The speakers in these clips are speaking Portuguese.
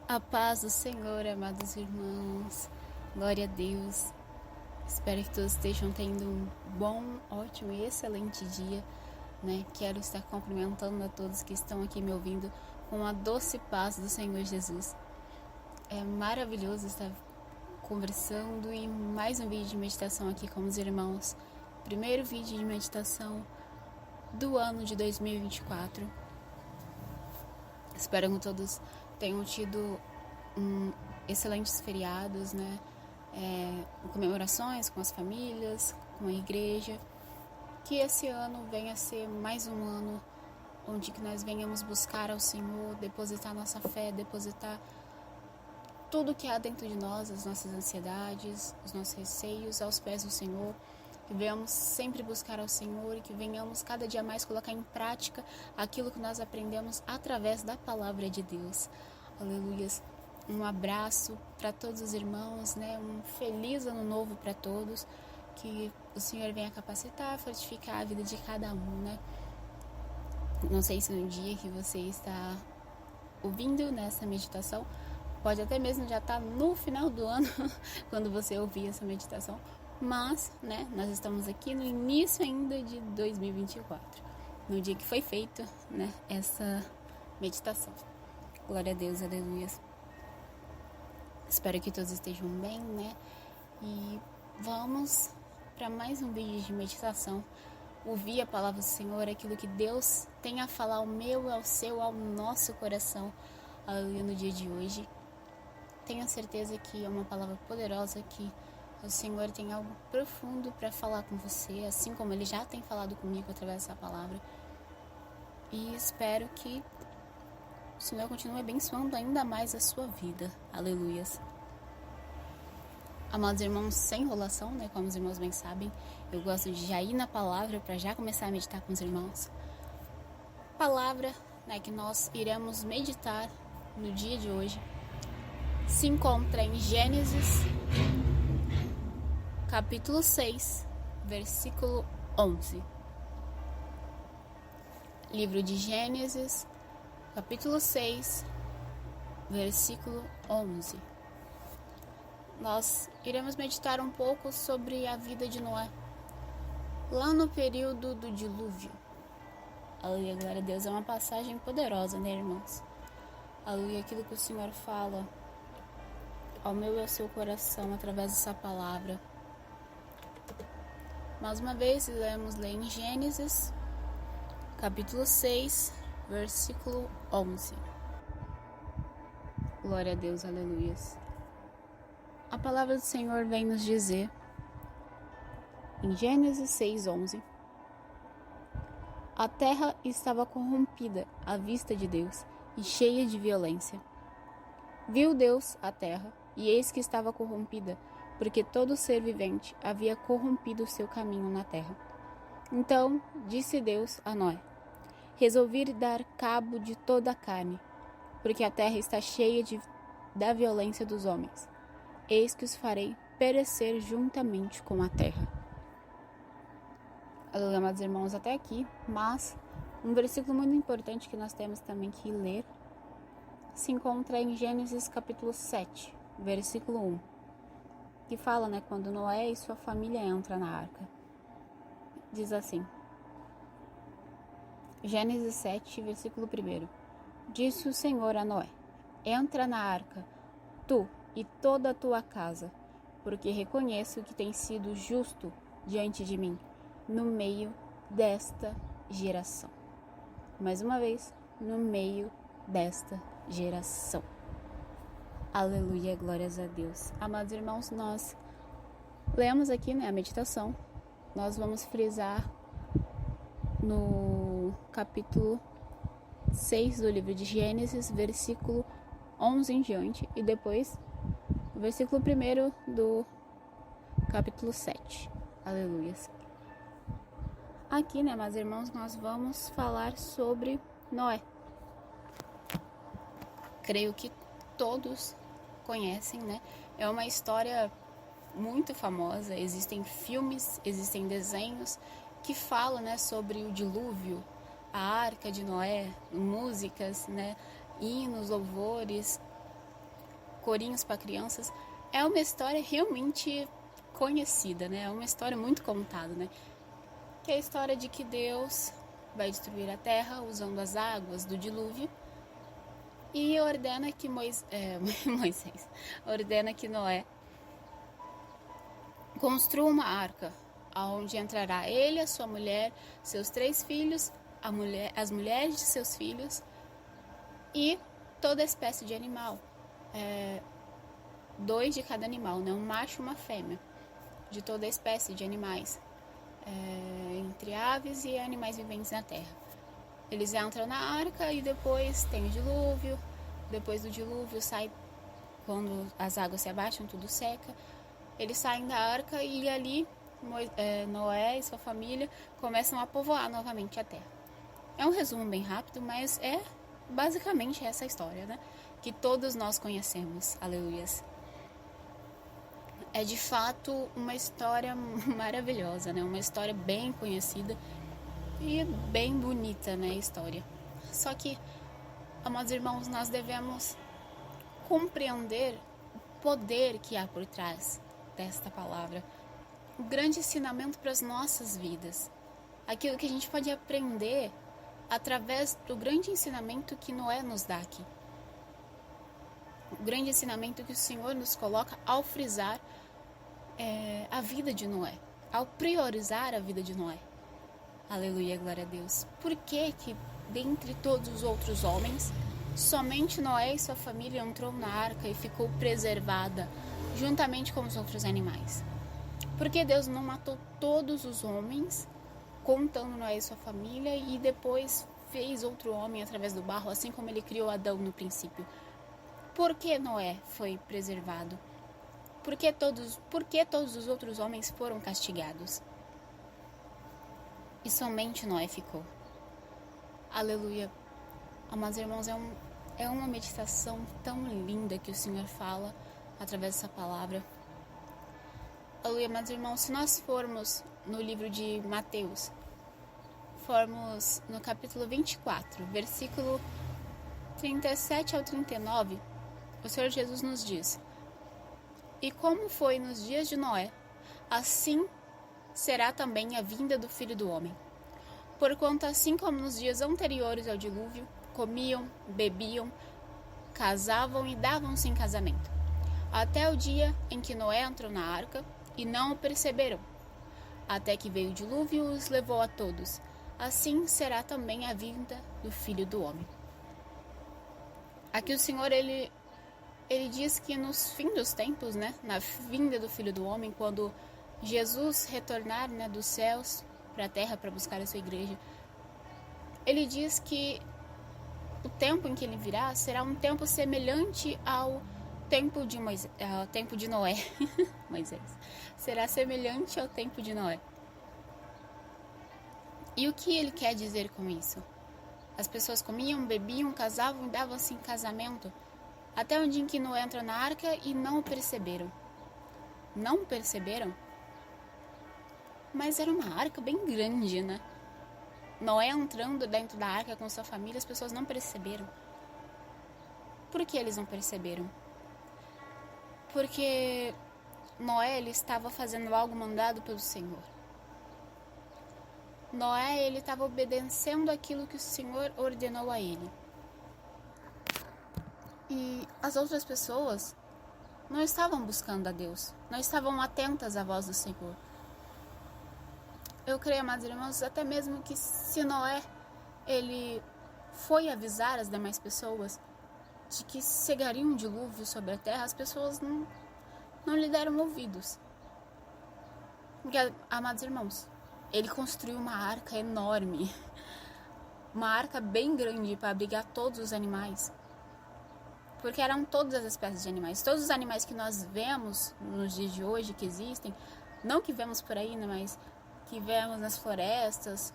A paz do Senhor, amados irmãos, glória a Deus. Espero que todos estejam tendo um bom, ótimo e excelente dia, né? Quero estar cumprimentando a todos que estão aqui me ouvindo com a doce paz do Senhor Jesus. É maravilhoso estar conversando em mais um vídeo de meditação aqui com os irmãos. Primeiro vídeo de meditação do ano de 2024. Espero que todos tenham tido excelentes feriados, né? Comemorações com as famílias, com a igreja. Que esse ano venha a ser mais um ano onde que nós venhamos buscar ao Senhor, depositar nossa fé, depositar tudo que há dentro de nós, as nossas ansiedades, os nossos receios aos pés do Senhor. Que venhamos sempre buscar ao Senhor e que venhamos cada dia mais colocar em prática aquilo que nós aprendemos através da palavra de Deus. Aleluias. Um abraço para todos os irmãos, né? Um feliz ano novo para todos. Que o Senhor venha capacitar, fortificar a vida de cada um, né? Não sei se no dia que você está ouvindo nessa meditação, pode até mesmo já estar no final do ano, quando você ouvir essa meditação. Mas, né, nós estamos aqui no início ainda de 2024, no dia que foi feita, né, essa meditação. Glória a Deus, aleluias. Espero que todos estejam bem, né? E vamos para mais um vídeo de meditação. Ouvir a palavra do Senhor, aquilo que Deus tem a falar ao meu, ao seu, ao nosso coração, aleluia, no dia de hoje. Tenho certeza que é uma palavra poderosa, que o Senhor tem algo profundo para falar com você, assim como Ele já tem falado comigo através dessa palavra. E espero que o Senhor continue abençoando ainda mais a sua vida. Aleluias. Amados irmãos, sem enrolação, né? Como os irmãos bem sabem, eu gosto de já ir na palavra para já começar a meditar com os irmãos. Palavra, né, que nós iremos meditar no dia de hoje se encontra em Gênesis capítulo 6, versículo 11. Livro de Gênesis, capítulo 6, versículo 11. Nós iremos meditar um pouco sobre a vida de Noé, lá no período do dilúvio. Aleluia, glória a Deus. É uma passagem poderosa, né, irmãos? Aleluia, aquilo que o Senhor fala ao meu e ao seu coração através dessa palavra. Mais uma vez, iremos ler em Gênesis, capítulo 6, versículo 11. Glória a Deus, aleluias. A palavra do Senhor vem nos dizer, em Gênesis 6, 11, a terra estava corrompida à vista de Deus e cheia de violência. Viu Deus a terra, e eis que estava corrompida, porque todo ser vivente havia corrompido o seu caminho na terra. Então disse Deus a Noé: resolvi dar cabo de toda a carne, porque a terra está cheia da violência dos homens. Eis que os farei perecer juntamente com a terra. Aleluia, amados irmãos, até aqui, mas um versículo muito importante que nós temos também que ler se encontra em Gênesis capítulo 7, versículo 1. Que fala, né, quando Noé e sua família entram na arca. Diz assim, Gênesis 7, versículo 1. Disse o Senhor a Noé: entra na arca, tu e toda a tua casa, porque reconheço que tens sido justo diante de mim, no meio desta geração. Mais uma vez, no meio desta geração. Aleluia, glórias a Deus. Amados irmãos, nós lemos aqui, né, a meditação. Nós vamos frisar no capítulo 6 do livro de Gênesis, versículo 11 em diante, e depois o versículo 1 do capítulo 7. Aleluia. Aqui, né, meus irmãos, nós vamos falar sobre Noé. Creio que todos conhecem, né? É uma história muito famosa. Existem filmes, existem desenhos que falam, né, sobre o dilúvio, a arca de Noé, músicas, né, hinos, louvores. corinhos para crianças. É uma história realmente conhecida, né? É uma história muito contada, né? Que é a história de que Deus vai destruir a terra usando as águas do dilúvio e ordena que Moisés ordena que Noé construa uma arca, aonde entrará ele, a sua mulher, seus 3 filhos, as mulheres de seus filhos e toda espécie de animal. 2 de cada animal, né? Um macho e uma fêmea, de toda espécie de animais, entre aves e animais viventes na terra. Eles entram na arca e depois tem o dilúvio. Depois do dilúvio sai, quando as águas se abaixam, tudo seca. Eles saem da arca e ali Noé e sua família começam a povoar novamente a terra. É um resumo bem rápido, mas é basicamente essa história, né? Que todos nós conhecemos. Aleluias. É de fato uma história maravilhosa, né? Uma história bem conhecida e bem bonita, né? A história. Só que, amados irmãos, nós devemos compreender o poder que há por trás desta palavra. O grande ensinamento para as nossas vidas. Aquilo que a gente pode aprender através do grande ensinamento que Noé nos dá aqui. O grande ensinamento que o Senhor nos coloca ao frisar a vida de Noé, ao priorizar a vida de Noé. Aleluia, glória a Deus. Por que dentre todos os outros homens, somente Noé e sua família entrou na arca e ficou preservada, juntamente com os outros animais? Por que Deus não matou todos os homens, contando Noé e sua família, e depois fez outro homem através do barro, assim como ele criou Adão no princípio? Por que Noé foi preservado? Por que todos os outros homens foram castigados? E somente Noé ficou. Aleluia. Amados irmãos, é uma meditação tão linda que o Senhor fala através dessa palavra. Aleluia, amados irmãos, se nós formos no livro de Mateus, formos no capítulo 24, versículo 37 ao 39, o Senhor Jesus nos diz: E como foi nos dias de Noé, assim será também a vinda do Filho do Homem. Porquanto assim como nos dias anteriores ao dilúvio, comiam, bebiam, casavam e davam-se em casamento, até o dia em que Noé entrou na arca, e não o perceberam, até que veio o dilúvio e os levou a todos. Assim será também a vinda do Filho do Homem. Aqui o Senhor, ele diz que nos fim dos tempos, né, na vinda do Filho do Homem, quando Jesus retornar, né, dos céus para a terra para buscar a sua igreja, ele diz que o tempo em que ele virá será um tempo semelhante ao tempo de Noé. Moisés. Será semelhante ao tempo de Noé. E o que ele quer dizer com isso? As pessoas comiam, bebiam, casavam e davam-se em casamento, até o dia em que Noé entra na arca e não o perceberam. Não perceberam? Mas era uma arca bem grande, né? Noé entrando dentro da arca com sua família, as pessoas não perceberam. Por que eles não perceberam? Porque Noé, ele estava fazendo algo mandado pelo Senhor. Noé, ele estava obedecendo aquilo que o Senhor ordenou a ele. E as outras pessoas não estavam buscando a Deus, não estavam atentas à voz do Senhor. Eu creio, amados irmãos, até mesmo que se Noé, ele foi avisar as demais pessoas de que chegaria um dilúvio sobre a terra, as pessoas não lhe deram ouvidos. Porque, amados irmãos, ele construiu uma arca enorme, uma arca bem grande para abrigar todos os animais, porque eram todas as espécies de animais. Todos os animais que nós vemos nos dias de hoje, que existem, não que vemos por aí, né, mas que vemos nas florestas,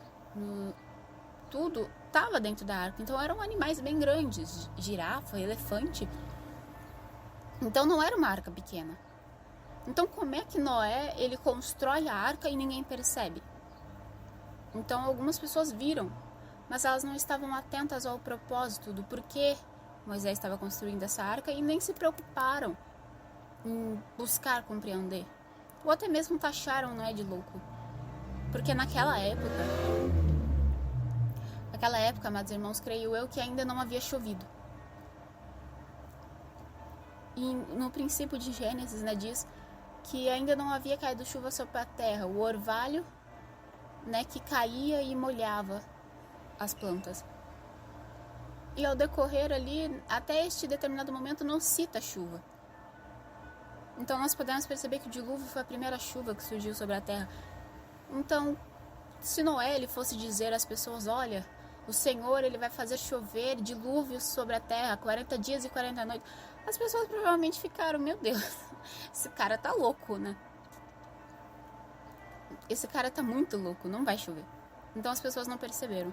tudo estava dentro da arca. Então eram animais bem grandes, girafa, elefante. Então não era uma arca pequena. Então como é que Noé, ele constrói a arca e ninguém percebe? Então algumas pessoas viram, mas elas não estavam atentas ao propósito do porquê Moisés estava construindo essa arca e nem se preocuparam em buscar compreender. Ou até mesmo taxaram Noé de louco. Porque naquela época, amados irmãos, creio eu que ainda não havia chovido. E no princípio de Gênesis, né, diz que ainda não havia caído chuva sobre a terra, o orvalho, né, que caía e molhava as plantas. E ao decorrer ali, até este determinado momento, não cita chuva. Então nós podemos perceber que o dilúvio foi a primeira chuva que surgiu sobre a terra. Então, se Noé ele fosse dizer às pessoas, olha, o Senhor ele vai fazer chover dilúvios sobre a terra, 40 dias e 40 noites, as pessoas provavelmente ficaram, meu Deus, esse cara tá louco, né? Esse cara tá muito louco, não vai chover. Então as pessoas não perceberam.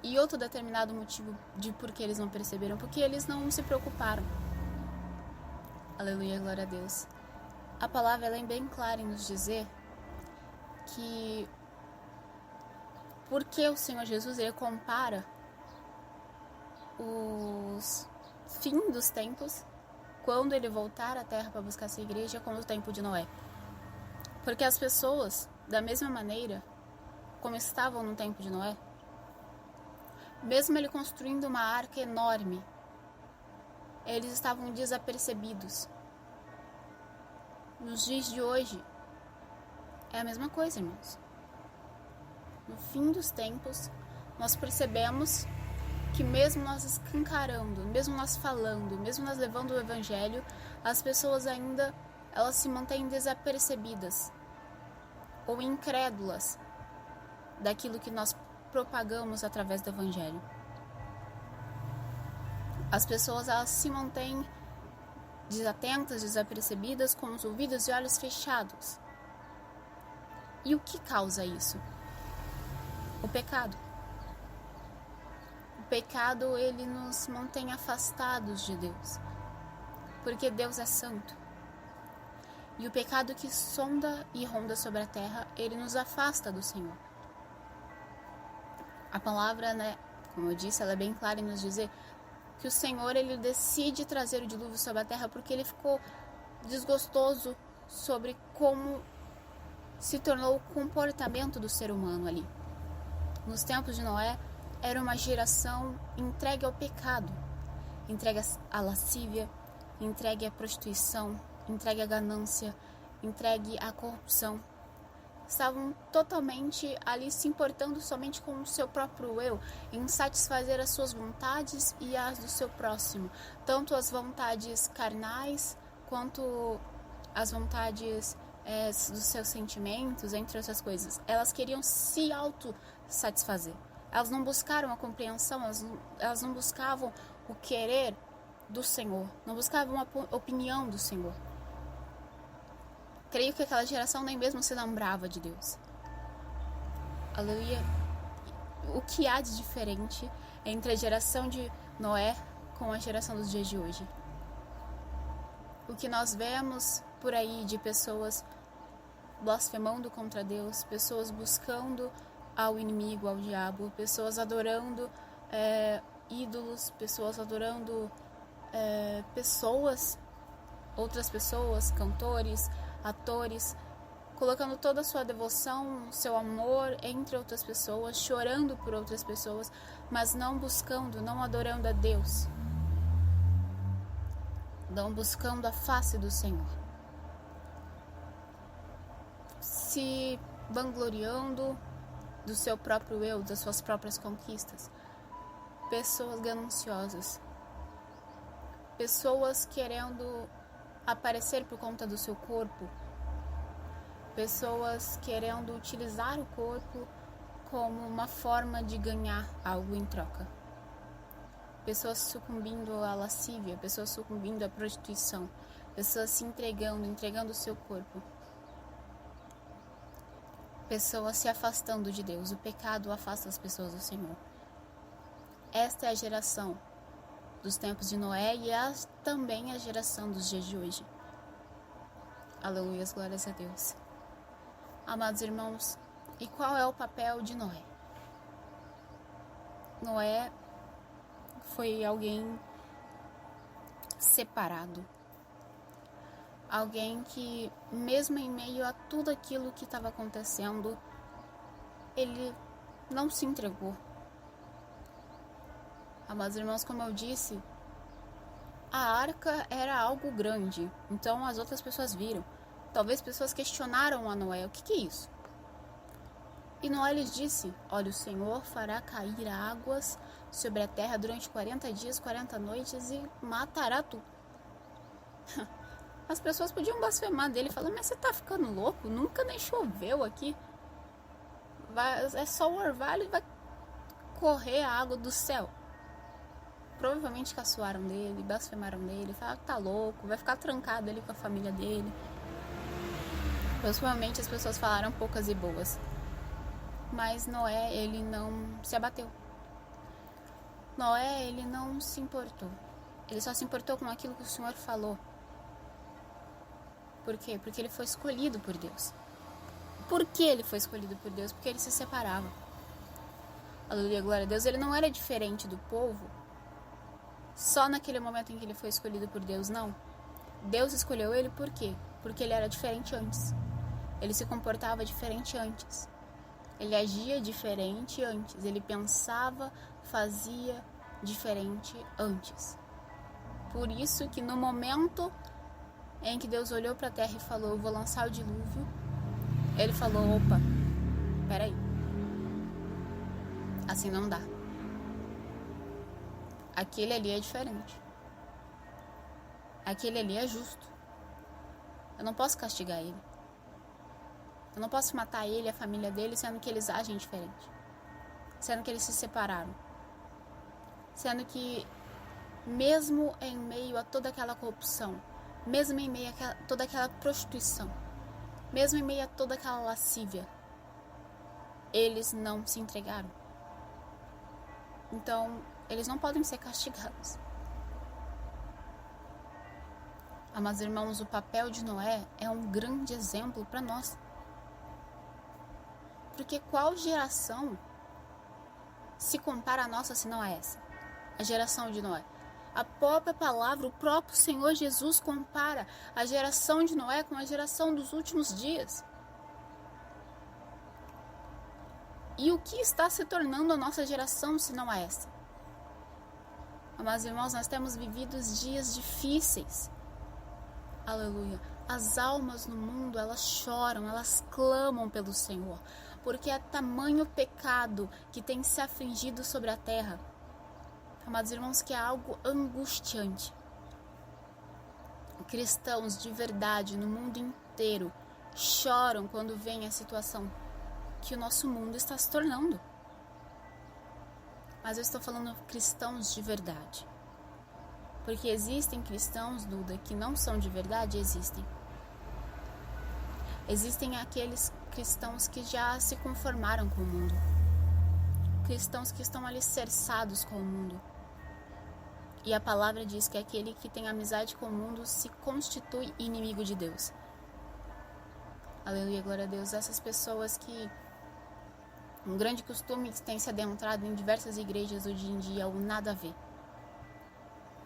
E outro determinado motivo de por que eles não perceberam, porque eles não se preocuparam. Aleluia, glória a Deus. A palavra ela é bem clara em nos dizer que porque o Senhor Jesus ele compara os fim dos tempos, quando ele voltar à terra para buscar sua igreja, com o tempo de Noé. Porque as pessoas, da mesma maneira como estavam no tempo de Noé, mesmo ele construindo uma arca enorme, eles estavam desapercebidos. Nos dias de hoje, é a mesma coisa, irmãos. No fim dos tempos, nós percebemos que mesmo nós escancarando, mesmo nós falando, mesmo nós levando o evangelho, as pessoas ainda, elas se mantêm desapercebidas ou incrédulas daquilo que nós propagamos através do evangelho. As pessoas, elas se mantêm desatentas, desapercebidas, com os ouvidos e olhos fechados. E o que causa isso? O pecado. O pecado, ele nos mantém afastados de Deus, porque Deus é santo. E o pecado que sonda e ronda sobre a terra, ele nos afasta do Senhor. A palavra, né, como eu disse, ela é bem clara em nos dizer que o Senhor, ele decide trazer o dilúvio sobre a terra porque ele ficou desgostoso sobre como se tornou o comportamento do ser humano ali. Nos tempos de Noé, era uma geração entregue ao pecado, entregue à lascívia, entregue à prostituição, entregue à ganância, entregue à corrupção. Estavam totalmente ali se importando somente com o seu próprio eu, em satisfazer as suas vontades e as do seu próximo, tanto as vontades carnais quanto as vontades dos seus sentimentos, entre outras coisas. Elas queriam se auto-satisfazer. Elas não buscaram a compreensão, elas não buscavam o querer do Senhor, não buscavam a opinião do Senhor. Creio que aquela geração nem mesmo se lembrava de Deus. Aleluia. O que há de diferente entre a geração de Noé com a geração dos dias de hoje? O que nós vemos por aí de pessoas blasfemando contra Deus, pessoas buscando ao inimigo, ao diabo, pessoas adorando ídolos, pessoas adorando outras pessoas, cantores, atores, colocando toda a sua devoção, seu amor entre outras pessoas, chorando por outras pessoas, mas não buscando, não adorando a Deus, não buscando a face do Senhor, se vangloriando do seu próprio eu, das suas próprias conquistas. Pessoas gananciosas, pessoas querendo aparecer por conta do seu corpo, pessoas querendo utilizar o corpo como uma forma de ganhar algo em troca, pessoas sucumbindo à lascívia, pessoas sucumbindo à prostituição, pessoas se entregando o seu corpo, pessoas se afastando de Deus. O pecado afasta as pessoas do Senhor. Esta é a geração dos tempos de Noé e também a geração dos dias de hoje. Aleluia, glórias a Deus. Amados irmãos, e qual é o papel de Noé? Noé, foi alguém separado. Alguém que, mesmo em meio a tudo aquilo que estava acontecendo, ele não se entregou. Amados irmãos, como eu disse, a arca era algo grande, então as outras pessoas viram. Talvez pessoas questionaram a Noé, o que é isso? E Noé lhes disse, olha, o Senhor fará cair águas sobre a terra durante 40 dias, 40 noites e matará tudo. As pessoas podiam blasfemar dele, falando, mas você tá ficando louco? Nunca nem choveu aqui. É só o orvalho e vai correr a água do céu. Provavelmente caçoaram dele, blasfemaram dele, falaram que tá louco, vai ficar trancado ali com a família dele. Provavelmente as pessoas falaram poucas e boas. Mas Noé, ele não se abateu. Noé, ele não se importou. Ele só se importou com aquilo que o Senhor falou. Por quê? Porque ele foi escolhido por Deus. Por que ele foi escolhido por Deus? Porque ele se separava. Aleluia, glória a Deus. Ele não era diferente do povo só naquele momento em que ele foi escolhido por Deus, não. Deus escolheu ele por quê? Porque ele era diferente antes. Ele se comportava diferente antes. Ele agia diferente antes. Ele pensava, fazia diferente antes. Por isso que no momento em que Deus olhou para a terra e falou, eu vou lançar o dilúvio, ele falou, opa, peraí, assim não dá. Aquele ali é diferente. Aquele ali é justo. Eu não posso castigar ele. Eu não posso matar ele e a família dele, sendo que eles agem diferente. Sendo que eles se separaram. Sendo que, mesmo em meio a toda aquela corrupção, mesmo em meio a toda aquela prostituição, mesmo em meio a toda aquela lascívia, eles não se entregaram. Então, eles não podem ser castigados. Amados irmãos, o papel de Noé é um grande exemplo para nós. Porque qual geração se compara a nossa se não a essa? A geração de Noé. A própria palavra, o próprio Senhor Jesus compara a geração de Noé com a geração dos últimos dias. E o que está se tornando a nossa geração se não a essa? Amados irmãos, nós temos vivido dias difíceis. Aleluia. As almas no mundo, elas choram, elas clamam pelo Senhor. Porque é tamanho pecado que tem se afligido sobre a terra. Amados irmãos, que é algo angustiante. Cristãos de verdade no mundo inteiro choram quando veem a situação que o nosso mundo está se tornando. Mas eu estou falando cristãos de verdade. Porque existem cristãos, Duda, que não são de verdade, existem. Existem aqueles cristãos que já se conformaram com o mundo. Cristãos que estão alicerçados com o mundo. E a palavra diz que aquele que tem amizade com o mundo se constitui inimigo de Deus. Aleluia, glória a Deus. Essas pessoas que um grande costume que tem se adentrado em diversas igrejas hoje em dia é o nada a ver.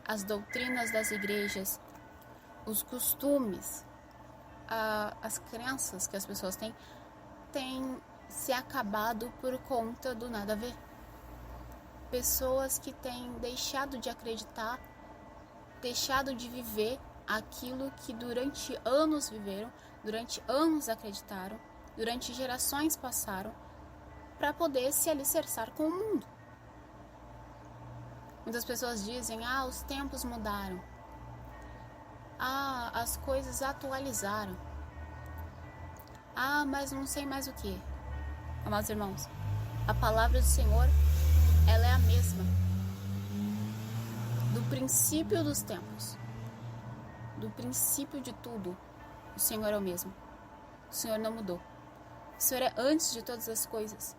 As doutrinas das igrejas, os costumes, as crenças que as pessoas têm se acabado por conta do nada a ver. Pessoas que têm deixado de acreditar, deixado de viver aquilo que durante anos viveram, durante anos acreditaram, durante gerações passaram, para poder se alicerçar com o mundo. Muitas pessoas dizem, os tempos mudaram. As coisas atualizaram. Mas não sei mais o que. Amados irmãos, a palavra do Senhor, ela é a mesma. Do princípio dos tempos. Do princípio de tudo, o Senhor é o mesmo. O Senhor não mudou. O Senhor é antes de todas as coisas.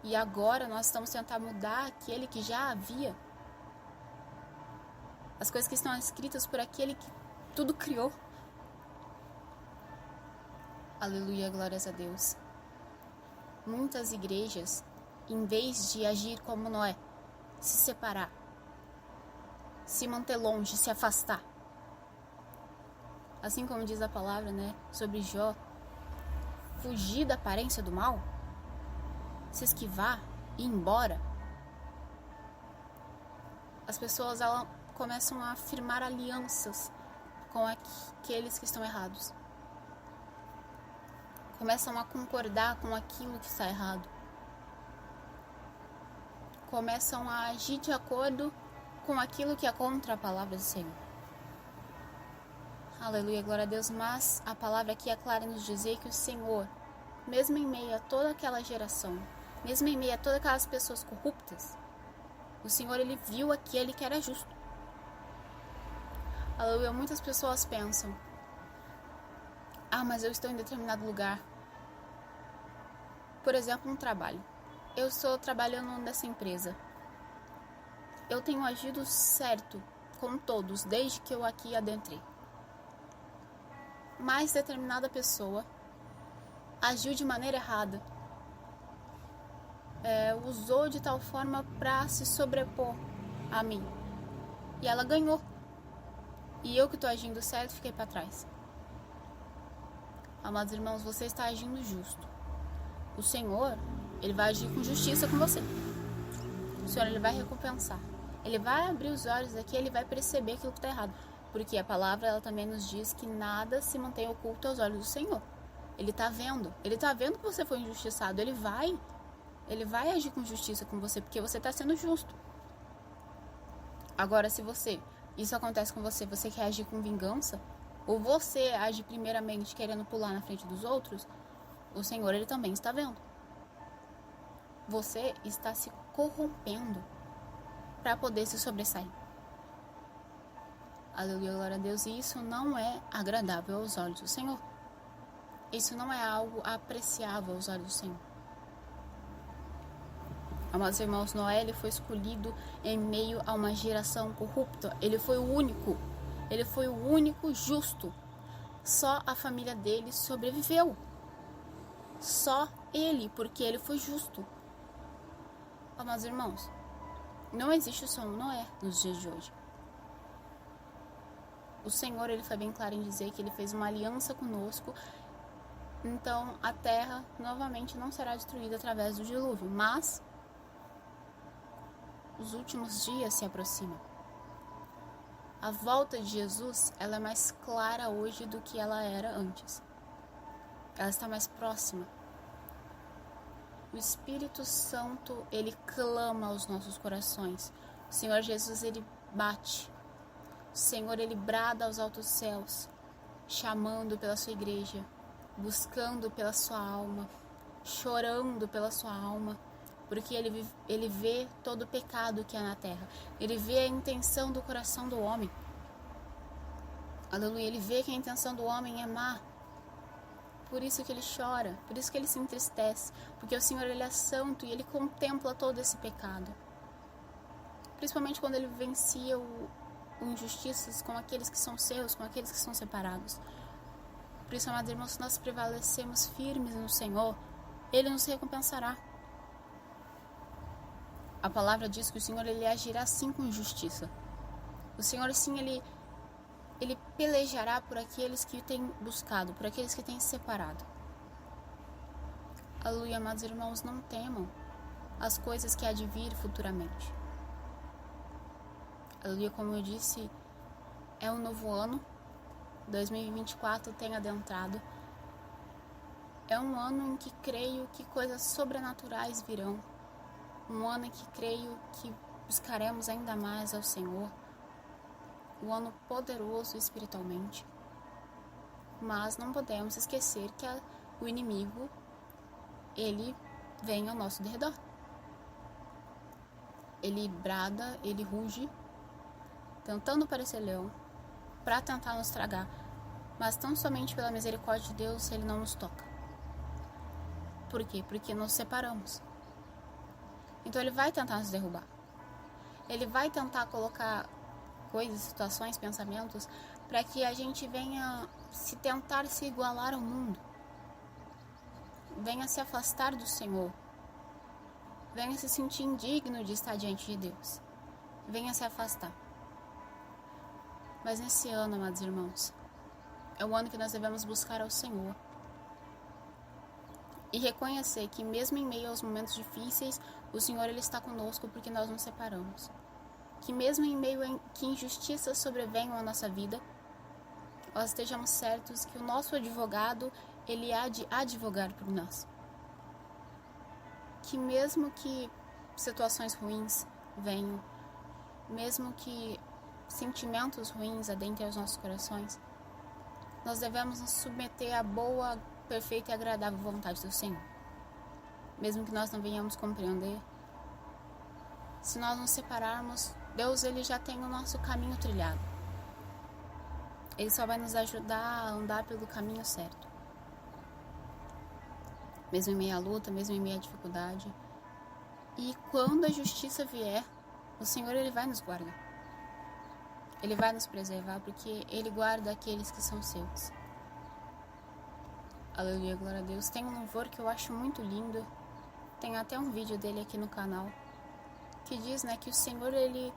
E agora nós estamos tentando mudar aquele que já havia. As coisas que estão escritas por aquele que tudo criou. Aleluia, glórias a Deus. Muitas igrejas, em vez de agir como Noé, se separar, se manter longe, se afastar. Assim como diz a palavra, sobre Jó, fugir da aparência do mal, se esquivar, ir embora. As pessoas começam a firmar alianças com aqueles que estão errados. Começam a concordar com aquilo que está errado. Começam a agir de acordo com aquilo que é contra a palavra do Senhor. Aleluia, glória a Deus. Mas a palavra aqui é clara em nos dizer que o Senhor, mesmo em meio a toda aquela geração, mesmo em meio a todas aquelas pessoas corruptas, o Senhor, Ele viu aquele que era justo. Aleluia, muitas pessoas pensam: mas eu estou em determinado lugar. Por exemplo, um trabalho. Eu estou trabalhando nessa empresa. Eu tenho agido certo com todos, desde que eu aqui adentrei. Mas determinada pessoa agiu de maneira errada. Usou de tal forma para se sobrepor a mim. E ela ganhou. E eu que estou agindo certo, fiquei para trás. Amados irmãos, você está agindo justo. O Senhor, Ele vai agir com justiça com você. O Senhor, Ele vai recompensar. Ele vai abrir os olhos aqui, Ele vai perceber aquilo que está errado. Porque a palavra, ela também nos diz que nada se mantém oculto aos olhos do Senhor. Ele está vendo. Ele está vendo que você foi injustiçado. Ele vai agir com justiça com você, porque você está sendo justo. Agora, se isso acontece com você, você quer agir com vingança, ou você age primeiramente querendo pular na frente dos outros, o Senhor, Ele também está vendo. Você está se corrompendo para poder se sobressair. Aleluia, glória a Deus. E isso não é agradável aos olhos do Senhor. Isso não é algo apreciável aos olhos do Senhor. Amados irmãos, Noé, ele foi escolhido em meio a uma geração corrupta. Ele foi o único justo. Só a família dele sobreviveu. Só ele, porque ele foi justo. Amados irmãos, não existe só um Noé nos dias de hoje. O Senhor, Ele foi bem claro em dizer que Ele fez uma aliança conosco. Então, a terra novamente não será destruída através do dilúvio. Mas os últimos dias se aproximam. A volta de Jesus, ela é mais clara hoje do que ela era antes. Ela está mais próxima. O Espírito Santo, Ele clama aos nossos corações. O Senhor Jesus, Ele bate. O Senhor, Ele brada aos altos céus, chamando pela sua igreja, buscando pela sua alma, chorando pela sua alma, porque ele vê todo o pecado que há na terra. Ele vê a intenção do coração do homem. Aleluia, Ele vê que a intenção do homem é má. Por isso que Ele chora, por isso que Ele se entristece, porque o Senhor, Ele é santo e Ele contempla todo esse pecado. Principalmente quando Ele vivencia injustiças com aqueles que são seus, com aqueles que são separados. Por isso, amados irmãos, se nós prevalecemos firmes no Senhor, Ele nos recompensará. A palavra diz que o Senhor, Ele agirá sim com justiça. O Senhor, sim, Ele pelejará por aqueles que têm buscado, por aqueles que têm separado. Aleluia, amados irmãos, não temam as coisas que há de vir futuramente. Aleluia, como eu disse, é um novo ano, 2024 tem adentrado. É um ano em que creio que coisas sobrenaturais virão. Um ano em que creio que buscaremos ainda mais ao Senhor. Um ano poderoso espiritualmente. Mas não podemos esquecer que o inimigo, ele vem ao nosso derredor. Ele brada, ele ruge, tentando parecer leão, para tentar nos tragar. Mas tão somente pela misericórdia de Deus, Ele não nos toca. Por quê? Porque nos separamos. Então Ele vai tentar nos derrubar. Ele vai tentar colocar coisas, situações, pensamentos, para que a gente venha tentar se igualar ao mundo. Venha se afastar do Senhor. Venha se sentir indigno de estar diante de Deus. Venha se afastar. Mas nesse ano, amados irmãos, é o ano que nós devemos buscar ao Senhor. E reconhecer que mesmo em meio aos momentos difíceis, o Senhor ele está conosco porque nós nos separamos. Que mesmo em meio a que injustiças sobrevenham à nossa vida, nós estejamos certos que o nosso advogado, ele há de advogar por nós. Que mesmo que situações ruins venham, mesmo que sentimentos ruins adentrem aos nossos corações, nós devemos nos submeter à boa, perfeita e agradável vontade do Senhor. Mesmo que nós não venhamos compreender, se nós nos separarmos, Deus ele já tem o nosso caminho trilhado. Ele só vai nos ajudar a andar pelo caminho certo. Mesmo em meio à luta, mesmo em meio à dificuldade. E quando a justiça vier, o Senhor ele vai nos guardar. Ele vai nos preservar porque Ele guarda aqueles que são seus. Aleluia, glória a Deus. Tem um louvor que eu acho muito lindo. Tem até um vídeo dele aqui no canal. Que diz, que o Senhor ele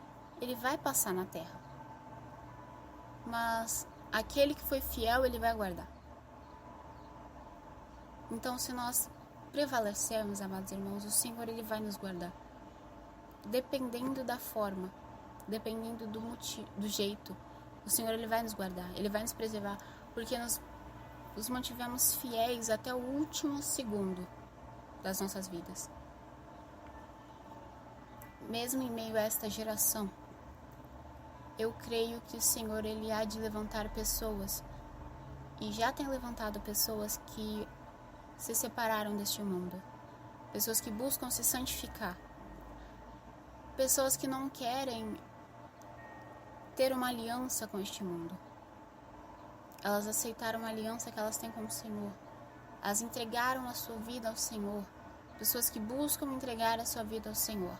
vai passar na terra. Mas aquele que foi fiel, Ele vai guardar. Então, se nós prevalecermos, amados irmãos, o Senhor ele vai nos guardar. Dependendo da forma, dependendo do jeito, o Senhor ele vai nos guardar, Ele vai nos preservar, porque nós nos mantivemos fiéis até o último segundo das nossas vidas. Mesmo em meio a esta geração, eu creio que o Senhor ele há de levantar pessoas, e já tem levantado pessoas que se separaram deste mundo, pessoas que buscam se santificar, pessoas que não querem ter uma aliança com este mundo. Elas aceitaram uma aliança que elas têm com o Senhor. Elas entregaram a sua vida ao Senhor. Pessoas que buscam entregar a sua vida ao Senhor.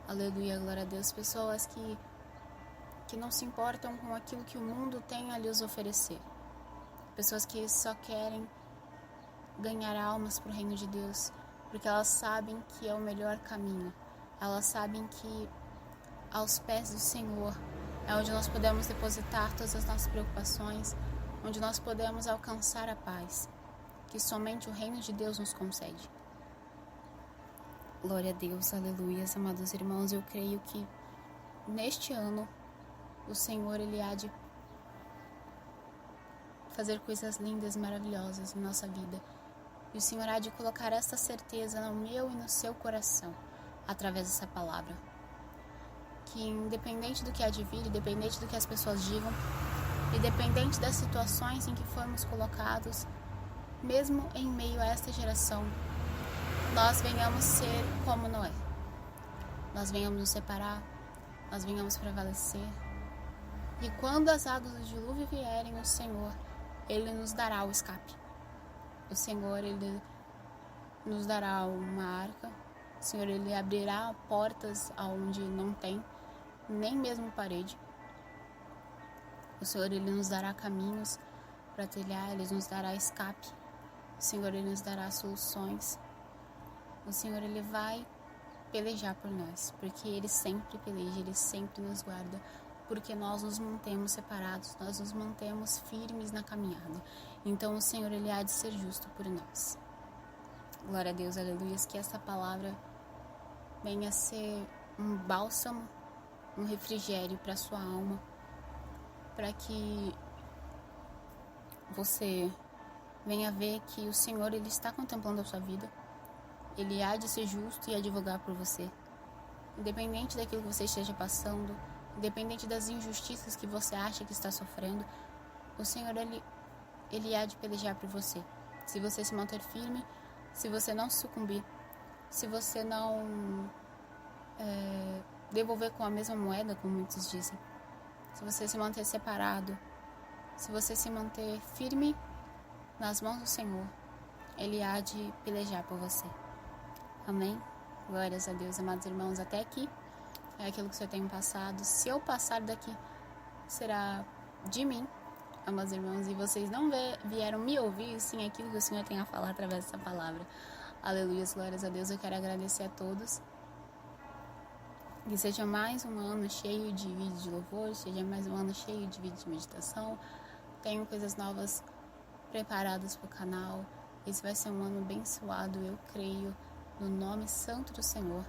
Aleluia, glória a Deus. Pessoas que não se importam com aquilo que o mundo tem a lhes oferecer. Pessoas que só querem ganhar almas para o reino de Deus, porque elas sabem que é o melhor caminho. Elas sabem que aos pés do Senhor é onde nós podemos depositar todas as nossas preocupações, onde nós podemos alcançar a paz, que somente o reino de Deus nos concede. Glória a Deus, aleluia, amados irmãos. Eu creio que neste ano o Senhor ele há de fazer coisas lindas e maravilhosas em nossa vida. E o Senhor há de colocar essa certeza no meu e no seu coração, através dessa palavra. Que independente do que há de vir, independente do que as pessoas digam, independente das situações em que formos colocados, mesmo em meio a esta geração, nós venhamos ser como Noé. Nós venhamos nos separar, nós venhamos prevalecer. E quando as águas do dilúvio vierem, o Senhor, Ele nos dará o escape. O Senhor, Ele nos dará uma arca. O Senhor, Ele abrirá portas aonde não tem nem mesmo parede. O Senhor, Ele nos dará caminhos para trilhar, Ele nos dará escape. O Senhor, Ele nos dará soluções. O Senhor, Ele vai pelejar por nós, porque Ele sempre peleja, Ele sempre nos guarda, porque nós nos mantemos separados, nós nos mantemos firmes na caminhada. Então o Senhor, Ele há de ser justo por nós. Glória a Deus, aleluia, que essa palavra venha a ser um bálsamo, um refrigério para a sua alma, para que você venha ver que o Senhor, Ele está contemplando a sua vida. Ele há de ser justo e advogar por você. Independente daquilo que você esteja passando, independente das injustiças que você acha que está sofrendo, o Senhor, Ele há de pelejar por você. Se você se manter firme, se você não sucumbir, se você não devolver com a mesma moeda, como muitos dizem, se você se manter separado, se você se manter firme nas mãos do Senhor, Ele há de pelejar por você. Amém? Glórias a Deus, amados irmãos. Até aqui é aquilo que eu tenho passado. Se eu passar daqui, será de mim, amados irmãos, e vocês não vieram me ouvir, sim aquilo que o Senhor tem a falar através dessa palavra. Aleluia, glórias a Deus. Eu quero agradecer a todos Que seja mais um ano cheio de vídeos de louvor, seja mais um ano cheio de vídeos de meditação. Tenho coisas novas preparadas para o canal. Esse vai ser um ano abençoado, eu creio, no nome santo do Senhor.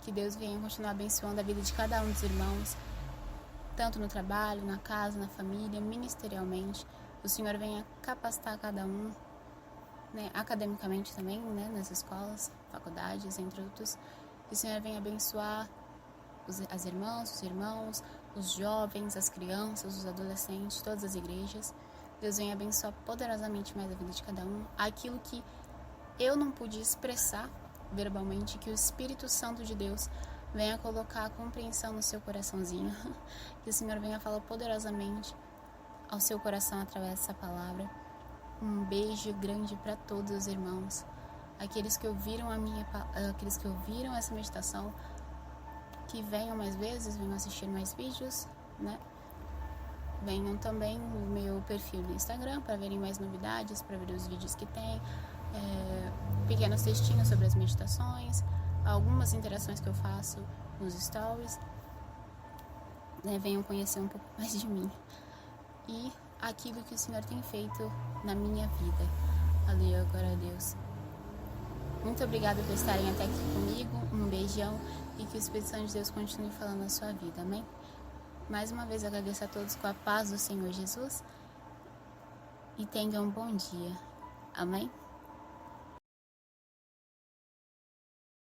Que Deus venha continuar abençoando a vida de cada um dos irmãos, tanto no trabalho, na casa, na família, ministerialmente. O Senhor venha capacitar cada um, né, academicamente também, né, nas escolas, faculdades, entre outros. Que o Senhor venha abençoar as irmãs, os irmãos, os jovens, as crianças, os adolescentes, todas as igrejas. Deus venha abençoar poderosamente mais a vida de cada um. Aquilo que eu não pude expressar verbalmente, que o Espírito Santo de Deus venha colocar a compreensão no seu coraçãozinho. Que o Senhor venha falar poderosamente ao seu coração através dessa palavra. Um beijo grande para todos os irmãos. Aqueles que ouviram essa meditação, que venham mais vezes, venham assistir mais vídeos, né? Venham também no meu perfil no Instagram para verem mais novidades, para ver os vídeos que tem, pequenos textinhos sobre as meditações, algumas interações que eu faço nos stories, né? Venham conhecer um pouco mais de mim e aquilo que o Senhor tem feito na minha vida. Aleluia, glória a Deus. Muito obrigada por estarem até aqui comigo. Um beijão e que o Espírito Santo de Deus continue falando na sua vida. Amém? Mais uma vez agradeço a todos com a paz do Senhor Jesus e tenham um bom dia. Amém?